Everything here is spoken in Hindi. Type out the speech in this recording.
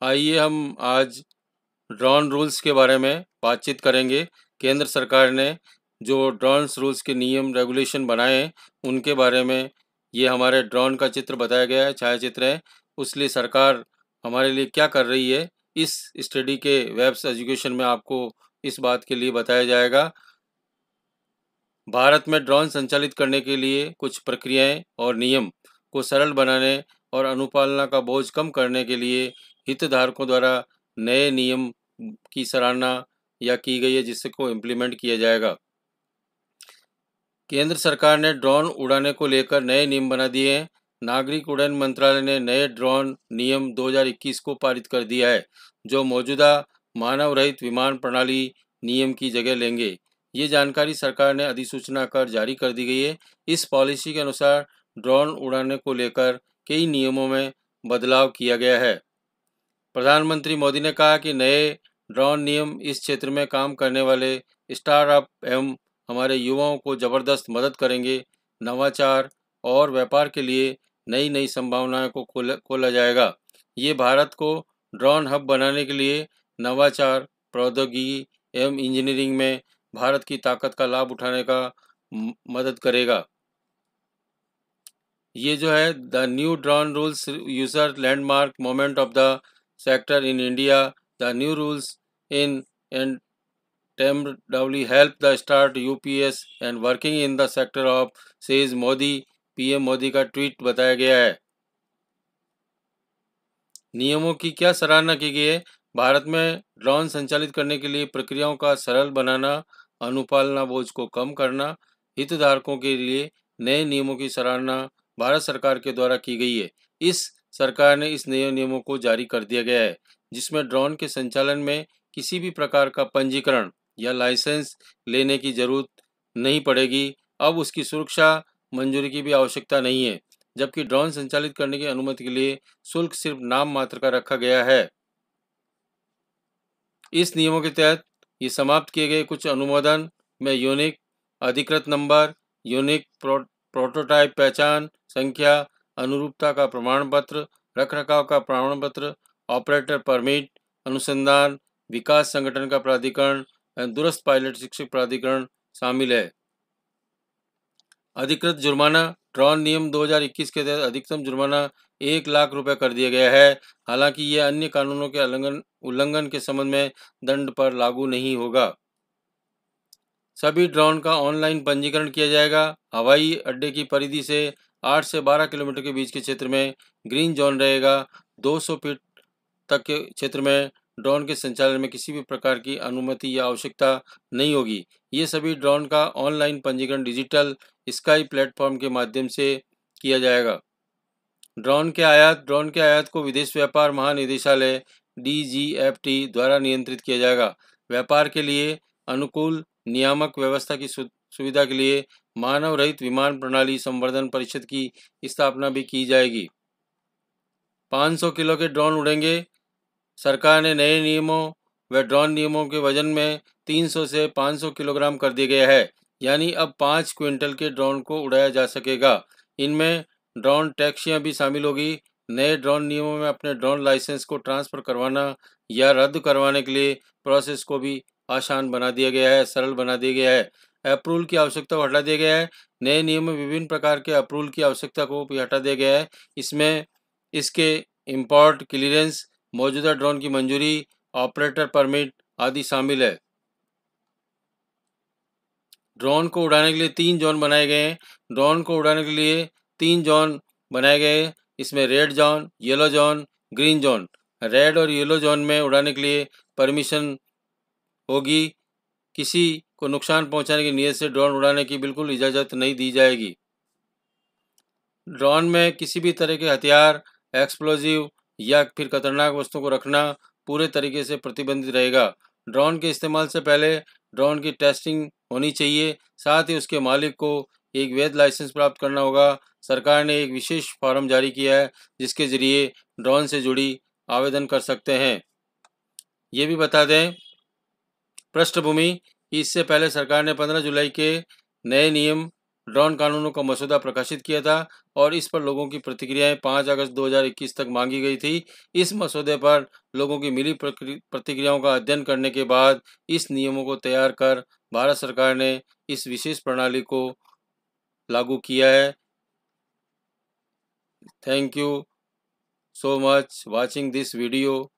आइए हम आज ड्रोन रूल्स के बारे में बातचीत करेंगे। केंद्र सरकार ने जो ड्रोन रूल्स के नियम रेगुलेशन बनाए हैं, उनके बारे में ये हमारे ड्रोन का चित्र बताया गया है, छायाचित्र है। उसलिए सरकार हमारे लिए क्या कर रही है, इस स्टडी के वेब्स एजुकेशन में आपको इस बात के लिए बताया जाएगा। भारत में ड्रोन संचालित करने के लिए कुछ प्रक्रियाएं और नियम को सरल बनाने और अनुपालना का बोझ कम करने के लिए हितधारकों द्वारा नए नियम की सराहना या की गई है, जिससे को इम्प्लीमेंट किया जाएगा। केंद्र सरकार ने ड्रोन उड़ाने को लेकर नए नियम बना दिए हैं। नागरिक उड्डयन मंत्रालय ने नए ड्रोन नियम 2021 को पारित कर दिया है, जो मौजूदा मानव रहित विमान प्रणाली नियम की जगह लेंगे। ये जानकारी सरकार ने अधिसूचना कर जारी कर दी गई है। इस पॉलिसी के अनुसार ड्रोन उड़ाने को लेकर कई नियमों में बदलाव किया गया है। प्रधानमंत्री मोदी ने कहा कि नए ड्रोन नियम इस क्षेत्र में काम करने वाले स्टार्टअप एवं हमारे युवाओं को ज़बरदस्त मदद करेंगे। नवाचार और व्यापार के लिए नई नई संभावनाओं को खोला जाएगा। ये भारत को ड्रोन हब बनाने के लिए नवाचार, प्रौद्योगिकी एवं इंजीनियरिंग में भारत की ताकत का लाभ उठाने का मदद करेगा। ये जो है the new drone rules user landmark moment of the sector in India, the new rules in and temporarily help the start UPS and working in the sector of says Modi. PM Modi का ट्वीट बताया गया है। नियमों की क्या सराहना की गई है? भारत में ड्रोन संचालित करने के लिए प्रक्रियाओं का सरल बनाना, अनुपालना बोझ को कम करना, हितधारकों के लिए नए नियमों की सराहना भारत सरकार के द्वारा की गई है। इस सरकार ने इस नए नियमों को जारी कर दिया गया है, जिसमें ड्रोन के संचालन में किसी भी प्रकार का पंजीकरण या लाइसेंस लेने की जरूरत नहीं पड़ेगी। अब उसकी सुरक्षा मंजूरी की भी आवश्यकता नहीं है, जबकि ड्रोन संचालित करने की अनुमति के लिए शुल्क सिर्फ नाम मात्र का रखा गया है। इस नियमों के तहत ये समाप्त किए गए कुछ अनुमोदन में यूनिक अधिकृत नंबर, यूनिक प्रोटोटाइप पहचान संख्या, अनुरूपता का प्रमाण पत्र, रखरखाव का प्रमाण पत्र, ऑपरेटर परमिट, अनुसंधान विकास संगठन का प्राधिकरण एवं दूरस्थ पायलट शिक्षक प्राधिकरण शामिल है। अधिकृत जुर्माना ड्रोन नियम 2021 के तहत अधिकतम जुर्माना 1,00,000 रुपये कर दिया गया है। हालांकि यह अन्य कानूनों के उल्लंघन के संबंध में दंड पर लागू नहीं होगा। सभी ड्रोन का ऑनलाइन पंजीकरण किया जाएगा। हवाई अड्डे की परिधि से 8 से 12 किलोमीटर के बीच के क्षेत्र में ग्रीन जोन रहेगा। 200 फीट तक के क्षेत्र में ड्रोन के संचालन में किसी भी प्रकार की अनुमति या आवश्यकता नहीं होगी। ये सभी ड्रोन का ऑनलाइन पंजीकरण डिजिटल स्काई प्लेटफॉर्म के माध्यम से किया जाएगा। ड्रोन के आयात को विदेश व्यापार महानिदेशालय DGFT द्वारा नियंत्रित किया जाएगा। व्यापार के लिए अनुकूल नियामक व्यवस्था की सुविधा के लिए मानव रहित विमान प्रणाली संवर्धन परिषद की स्थापना भी की जाएगी। 500 किलो के ड्रोन उड़ेंगे। सरकार ने नए नियमों व ड्रोन नियमों के वजन में 300 से 500 किलोग्राम कर दिया गया है, यानी अब 5 क्विंटल के ड्रोन को उड़ाया जा सकेगा। इनमें ड्रोन टैक्सियां भी शामिल होगी। नए ड्रोन नियमों में अपने ड्रोन लाइसेंस को ट्रांसफ़र करवाना या रद्द करवाने के लिए प्रोसेस को भी आसान बना दिया गया है, सरल बना दिया गया है। अप्रूवल की आवश्यकता को हटा दिया गया है। नए नियम में विभिन्न प्रकार के अप्रूवल की आवश्यकता को भी हटा दिया गया है। इसमें इसके इंपोर्ट क्लियरेंस, मौजूदा ड्रोन की मंजूरी, ऑपरेटर परमिट आदि शामिल है। ड्रोन को उड़ाने के लिए 3 जोन बनाए गए हैं। ड्रोन को उड़ाने के लिए 3 जोन बनाए गए हैं। इसमें red zone, yellow zone, green zone. Red और येलो जोन में उड़ाने के लिए परमिशन होगी। किसी को नुकसान पहुंचाने की नीयत से ड्रोन उड़ाने की बिल्कुल इजाज़त नहीं दी जाएगी। ड्रोन में किसी भी तरह के हथियार, एक्सप्लोजिव या फिर खतरनाक वस्तुओं को रखना पूरे तरीके से प्रतिबंधित रहेगा। ड्रोन के इस्तेमाल से पहले ड्रोन की टेस्टिंग होनी चाहिए। साथ ही उसके मालिक को एक वैध लाइसेंस प्राप्त करना होगा। सरकार ने एक विशेष फॉर्म जारी किया है, जिसके ज़रिए ड्रोन से जुड़ी आवेदन कर सकते हैं। ये भी बता दें पृष्ठभूमि, इससे पहले सरकार ने 15 जुलाई के नए नियम ड्रोन कानूनों का मसौदा प्रकाशित किया था और इस पर लोगों की प्रतिक्रियाएं 5 अगस्त 2021 तक मांगी गई थी। इस मसौदे पर लोगों की मिली प्रतिक्रियाओं का अध्ययन करने के बाद इस नियमों को तैयार कर भारत सरकार ने इस विशेष प्रणाली को लागू किया है। Thank you so much watching this video.